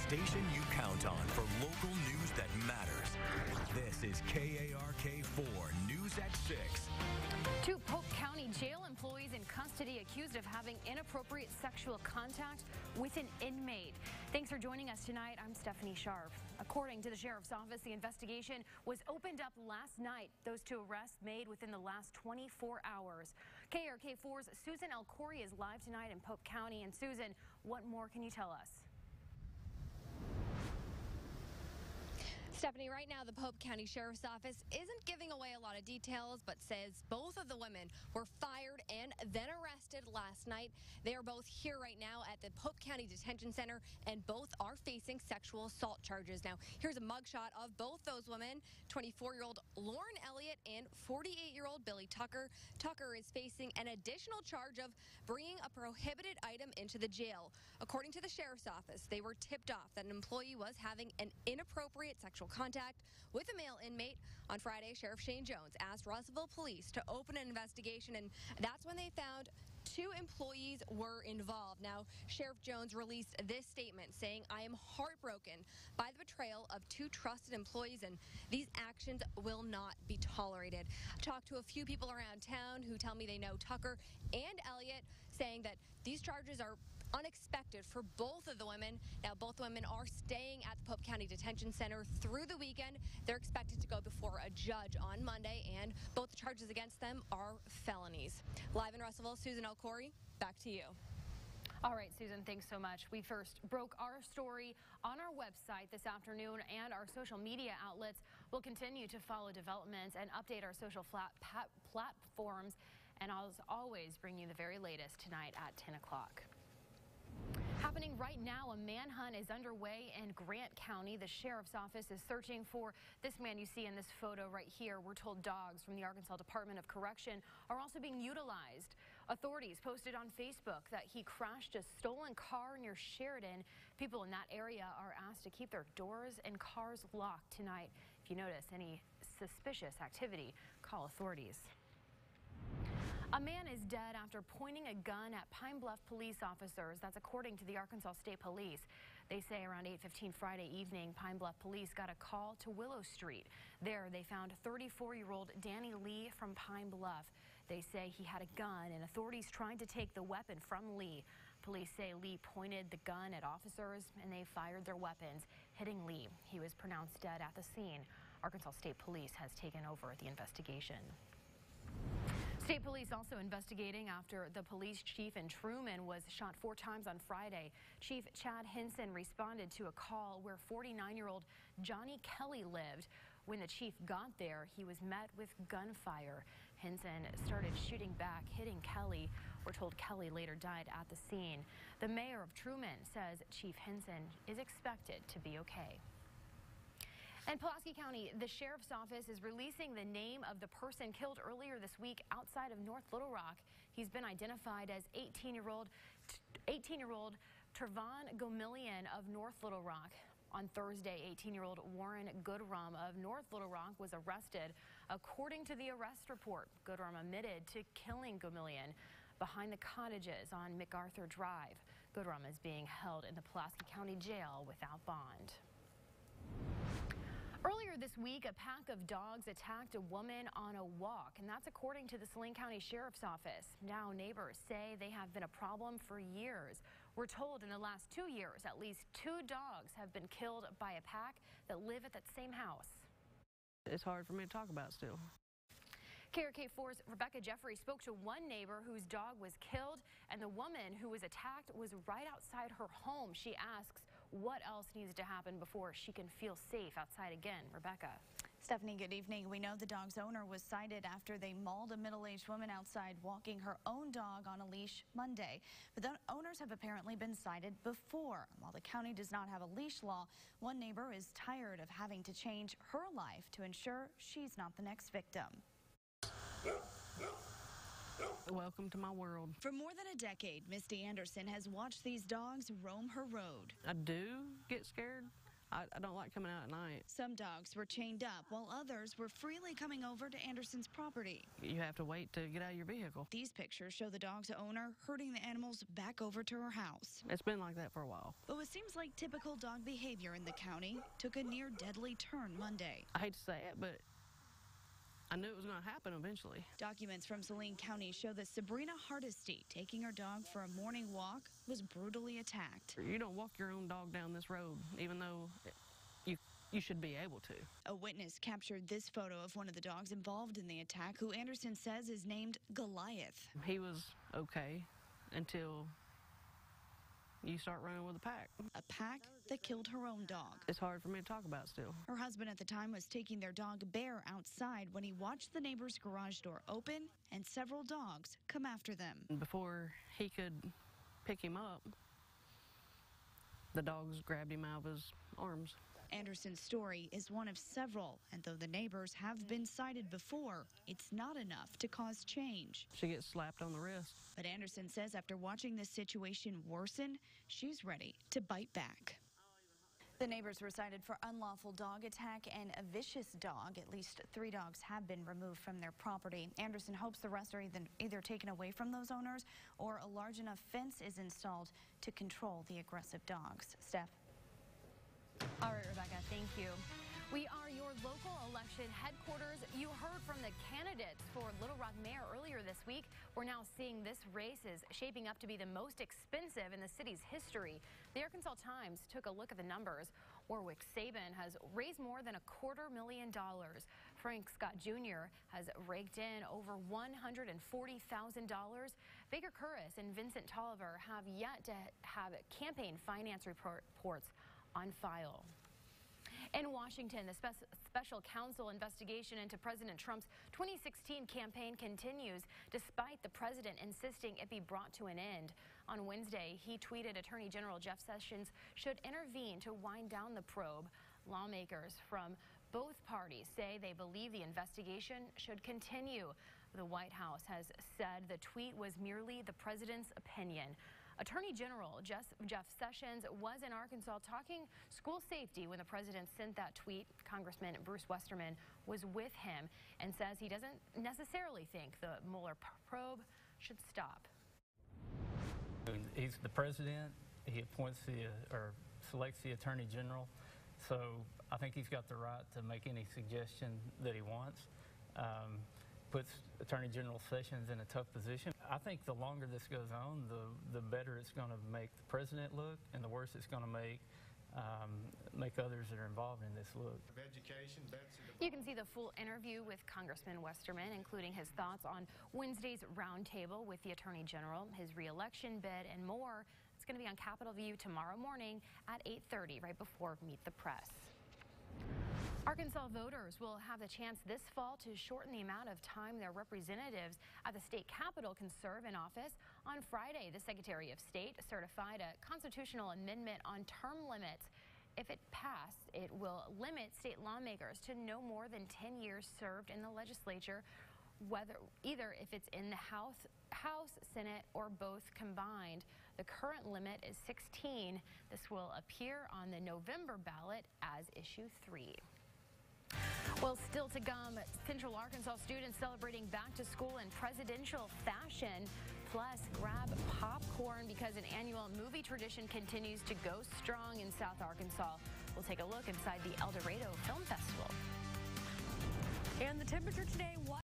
station you count on for local news that matters. This is KARK4 News at 6. Two Polk County jail employees in custody accused of having inappropriate sexual contact with an inmate. Thanks for joining us tonight. I'm Stephanie Sharp. According to the Sheriff's Office, the investigation was opened up last night. Those two arrests made within the last 24 hours. KARK4's Susan Elcory is live tonight in Polk County. And Susan, what more can you tell us? Stephanie, right now the Polk County Sheriff's Office isn't giving away a lot of details, but says both of the women were fired and then arrested last night. They are both here right now at the Polk County Detention Center, and both are facing sexual assault charges. Now, here's a mugshot of both those women, 24-year-old Lauren Elliott and 48-year-old Billy Tucker. Tucker is facing an additional charge of bringing a prohibited item into the jail. According to the Sheriff's Office, they were tipped off that an employee was having an inappropriate sexual contact with a male inmate. On Friday, Sheriff Shane Jones asked Russellville Police to open an investigation, and that's when they found two employees were involved. Now, Sheriff Jones released this statement saying, "I am heartbroken by the betrayal of two trusted employees, and these actions will not be tolerated." I talked to a few people around town who tell me they know Tucker and Elliott, saying that these charges are unexpected for both of the women. Now, both women are staying at the Polk County Detention Center through the weekend. They're expected to go before a judge on Monday, and both the charges against them are felonies. Live in Russellville, Susan Elcory, back to you. All right, Susan, thanks so much. We first broke our story on our website this afternoon, and our social media outlets will continue to follow developments and update our social platforms. And as always, bring you the very latest tonight at 10 o'clock. Happening right now, a manhunt is underway in Grant County. The Sheriff's Office is searching for this man you see in this photo right here. We're told dogs from the Arkansas Department of Correction are also being utilized. Authorities posted on Facebook that he crashed a stolen car near Sheridan. People in that area are asked to keep their doors and cars locked tonight. If you notice any suspicious activity, call authorities. A man is dead after pointing a gun at Pine Bluff police officers. That's according to the Arkansas State Police. They say around 8:15 Friday evening, Pine Bluff police got a call to Willow Street. There, they found 34-year-old Danny Lee from Pine Bluff. They say he had a gun, and authorities tried to take the weapon from Lee. Police say Lee pointed the gun at officers, and they fired their weapons, hitting Lee. He was pronounced dead at the scene. Arkansas State Police has taken over the investigation. State Police also investigating after the police chief in Truman was shot 4 times on Friday. Chief Chad Henson responded to a call where 49-year-old Johnny Kelly lived. When the chief got there, he was met with gunfire. Henson started shooting back, hitting Kelly. We're told Kelly later died at the scene. The mayor of Truman says Chief Henson is expected to be okay. In Pulaski County, the Sheriff's Office is releasing the name of the person killed earlier this week outside of North Little Rock. He's been identified as 18-year-old Trevon Gomillion of North Little Rock. On Thursday, 18-year-old Warren Goodrum of North Little Rock was arrested. According to the arrest report, Goodrum admitted to killing Gomillion behind the cottages on MacArthur Drive. Goodrum is being held in the Pulaski County Jail without bond. Earlier this week, a pack of dogs attacked a woman on a walk, and that's according to the Saline County Sheriff's Office. Now neighbors say they have been a problem for years. We're told in the last 2 years, at least 2 dogs have been killed by a pack that live at that same house. It's hard for me to talk about still. KARK4's Rebecca Jeffrey spoke to one neighbor whose dog was killed, and the woman who was attacked was right outside her home. She asks what else needs to happen before she can feel safe outside again. Rebecca. Stephanie, good evening. We know the dog's owner was cited after they mauled a middle-aged woman outside walking her own dog on a leash Monday. But the owners have apparently been cited before. While the county does not have a leash law, one neighbor is tired of having to change her life to ensure she's not the next victim. Welcome to my world. For more than a decade, Misty Anderson has watched these dogs roam her road. I do get scared I don't like coming out at night. Some dogs were chained up while others were freely coming over to Anderson's property. You have to wait to get out of your vehicle. These pictures show the dog's owner herding the animals back over to her house. It's been like that for a while. But what seems like typical dog behavior in the county took a near deadly turn Monday. I hate to say it, but I knew it was going to happen eventually. Documents from Saline County show that Sabrina Hardesty, taking her dog for a morning walk, was brutally attacked. You don't walk your own dog down this road, even though you should be able to. A witness captured this photo of one of the dogs involved in the attack, who Anderson says is named Goliath. He was okay until you start running with a pack. A pack that killed her own dog. It's hard for me to talk about still. Her husband at the time was taking their dog Bear outside when he watched the neighbor's garage door open and several dogs come after them. Before he could pick him up, the dogs grabbed him out of his arms. Anderson's story is one of several, and though the neighbors have been cited before, it's not enough to cause change. She gets slapped on the wrist. But Anderson says after watching this situation worsen, she's ready to bite back. The neighbors were cited for unlawful dog attack and a vicious dog. At least 3 dogs have been removed from their property. Anderson hopes the rest are either taken away from those owners or a large enough fence is installed to control the aggressive dogs. Steph? All right, Rebecca, thank you. We are your local election headquarters. You heard from the candidates for Little Rock Mayor earlier this week. We're now seeing this race is shaping up to be the most expensive in the city's history. The Arkansas Times took a look at the numbers. Warwick Saban has raised more than $250,000. Frank Scott Jr. has raked in over $140,000. Baker Curris and Vincent Tolliver have yet to have campaign finance reports on file. In Washington, the special counsel investigation into President Trump's 2016 campaign continues, despite the president insisting it be brought to an end. On Wednesday, he tweeted Attorney General Jeff Sessions should intervene to wind down the probe. Lawmakers from both parties say they believe the investigation should continue. The White House has said the tweet was merely the president's opinion. Attorney General Jeff Sessions was in Arkansas talking school safety when the president sent that tweet. Congressman Bruce Westerman was with him and says he doesn't necessarily think the Mueller probe should stop. He's the president. He appoints or selects the attorney general. So I think he's got the right to make any suggestion that he wants. Puts Attorney General Sessions in a tough position. I think the longer this goes on, the better it's going to make the president look, and the worse it's going to make others that are involved in this look. You can see the full interview with Congressman Westerman, including his thoughts on Wednesday's roundtable with the Attorney General, his re-election bid, and more. It's going to be on Capitol View tomorrow morning at 8:30, right before Meet the Press. Arkansas voters will have the chance this fall to shorten the amount of time their representatives at the state capitol can serve in office. On Friday, the Secretary of State certified a constitutional amendment on term limits. If it passed, it will limit state lawmakers to no more than 10 years served in the legislature, either if it's in the House, Senate, or both combined. The current limit is 16. This will appear on the November ballot as issue 3. Well, still to come, Central Arkansas students celebrating back to school in presidential fashion. Plus, grab popcorn because an annual movie tradition continues to go strong in South Arkansas. We'll take a look inside the El Dorado Film Festival. And the temperature today was